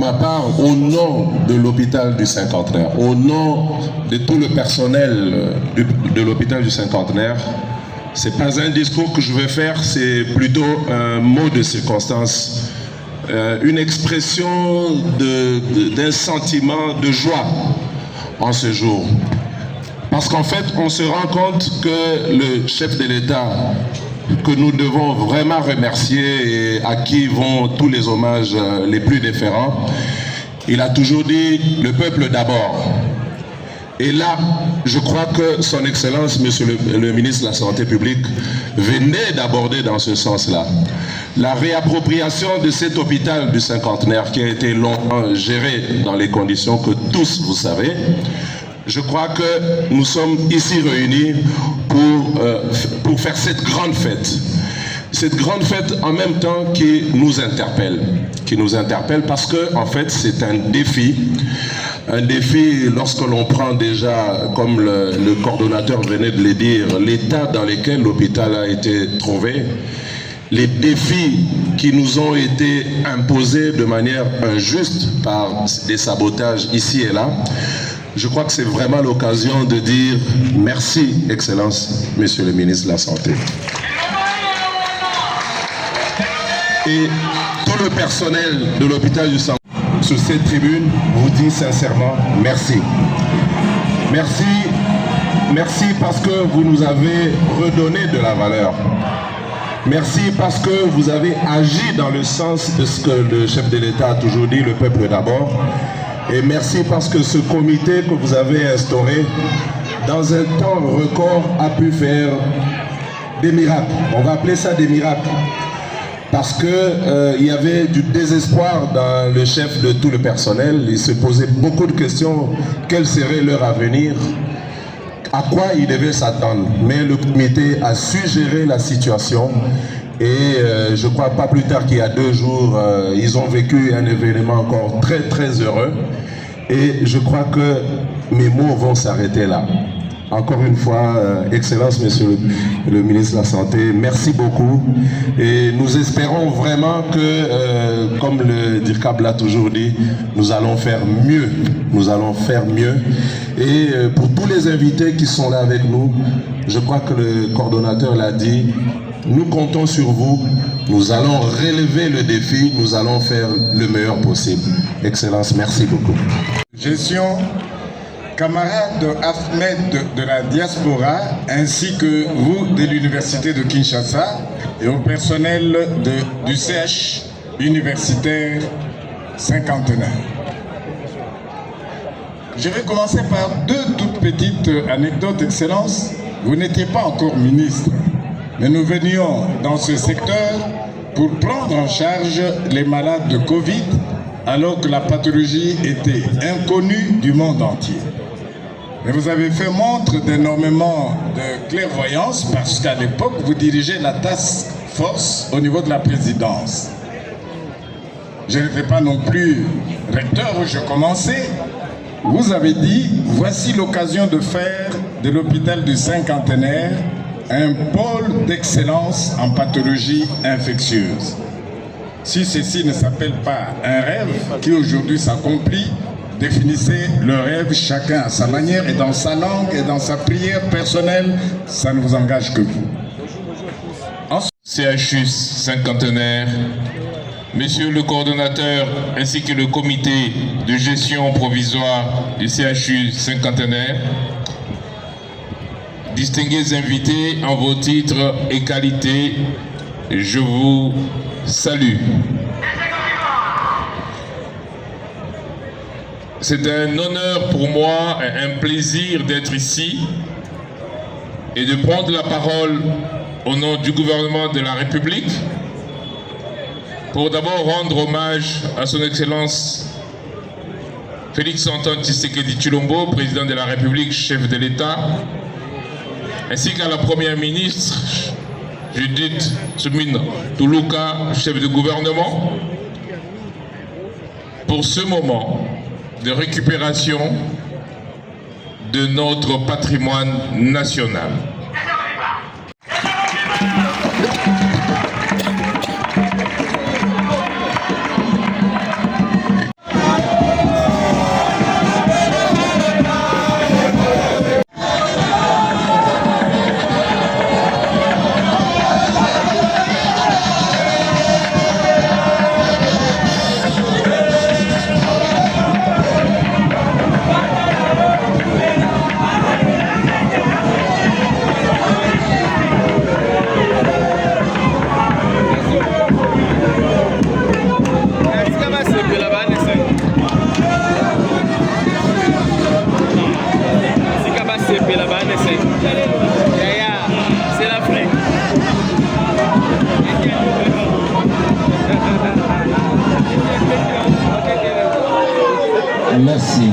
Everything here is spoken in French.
ma part, au nom de l'hôpital du Cinquantenaire, au nom de tout le personnel de l'hôpital du Cinquantenaire, ce n'est pas un discours que je vais faire, c'est plutôt un mot de circonstance, une expression d'un sentiment de joie en ce jour. Parce qu'en fait, on se rend compte que le chef de l'État, que nous devons vraiment remercier et à qui vont tous les hommages les plus déférents, il a toujours dit « le peuple d'abord ». Et là, je crois que son Excellence, Monsieur le ministre de la Santé publique, venait d'aborder dans ce sens-là. La réappropriation de cet hôpital du Cinquantenaire qui a été longtemps géré dans les conditions que tous vous savez, je crois que nous sommes ici réunis pour faire cette grande fête. Cette grande fête en même temps qui nous interpelle. Parce que, en fait, c'est un défi. Un défi lorsque l'on prend déjà, comme le coordonnateur venait de le dire, l'état dans lequel l'hôpital a été trouvé, les défis qui nous ont été imposés de manière injuste par des sabotages ici et là. Je crois que c'est vraiment l'occasion de dire merci, Excellence, Monsieur le ministre de la Santé. Et tout le personnel de l'hôpital du Centre, sur cette tribune, vous dit sincèrement merci. Merci, merci parce que vous nous avez redonné de la valeur. Merci parce que vous avez agi dans le sens de ce que le chef de l'État a toujours dit, le peuple d'abord. Et merci parce que ce comité que vous avez instauré, dans un temps record, a pu faire des miracles. On va appeler ça des miracles. Parce qu'il y avait du désespoir dans le chef de tout le personnel. Il se posait beaucoup de questions. Quel serait leur avenir? À quoi ils devaient s'attendre? Mais le comité a su gérer la situation. Et je crois pas plus tard qu'il y a 2 jours, ils ont vécu un événement encore très très heureux. Et je crois que mes mots vont s'arrêter là. Encore une fois, Excellence, Monsieur le ministre de la Santé, merci beaucoup. Et nous espérons vraiment que, comme le DIRCAB l'a toujours dit, nous allons faire mieux. Nous allons faire mieux. Et pour tous les invités qui sont là avec nous, je crois que le coordonnateur l'a dit, nous comptons sur vous. Nous allons relever le défi. Nous allons faire le meilleur possible. Excellence, merci beaucoup. Gestion, camarades Ahmed de la diaspora, ainsi que vous de l'Université de Kinshasa et au personnel du CH universitaire Cinquantenaire. Je vais commencer par 2 toutes petites anecdotes, Excellence. Vous n'étiez pas encore ministre, mais nous venions dans ce secteur pour prendre en charge les malades de Covid, alors que la pathologie était inconnue du monde entier. Mais vous avez fait montre d'énormément de clairvoyance parce qu'à l'époque, vous dirigez la task force au niveau de la présidence. Je n'étais pas non plus recteur où je commençais. Vous avez dit, voici l'occasion de faire de l'hôpital du Cinquantenaire un pôle d'excellence en pathologie infectieuse. Si ceci ne s'appelle pas un rêve qui aujourd'hui s'accomplit, définissez le rêve chacun à sa manière et dans sa langue et dans sa prière personnelle, ça ne vous engage que vous. CHU Cinquantenaire, Monsieur le coordonnateur ainsi que le comité de gestion provisoire du CHU Cinquantenaire, distingués invités en vos titres et qualités, je vous salue. C'est un honneur pour moi, un plaisir d'être ici et de prendre la parole au nom du gouvernement de la République pour d'abord rendre hommage à son Excellence Félix-Antoine Tshisekedi Tshilombo, président de la République, chef de l'État, ainsi qu'à la Première ministre Judith Suminwa Tuluka, chef de gouvernement, pour ce moment de récupération de notre patrimoine national. Merci.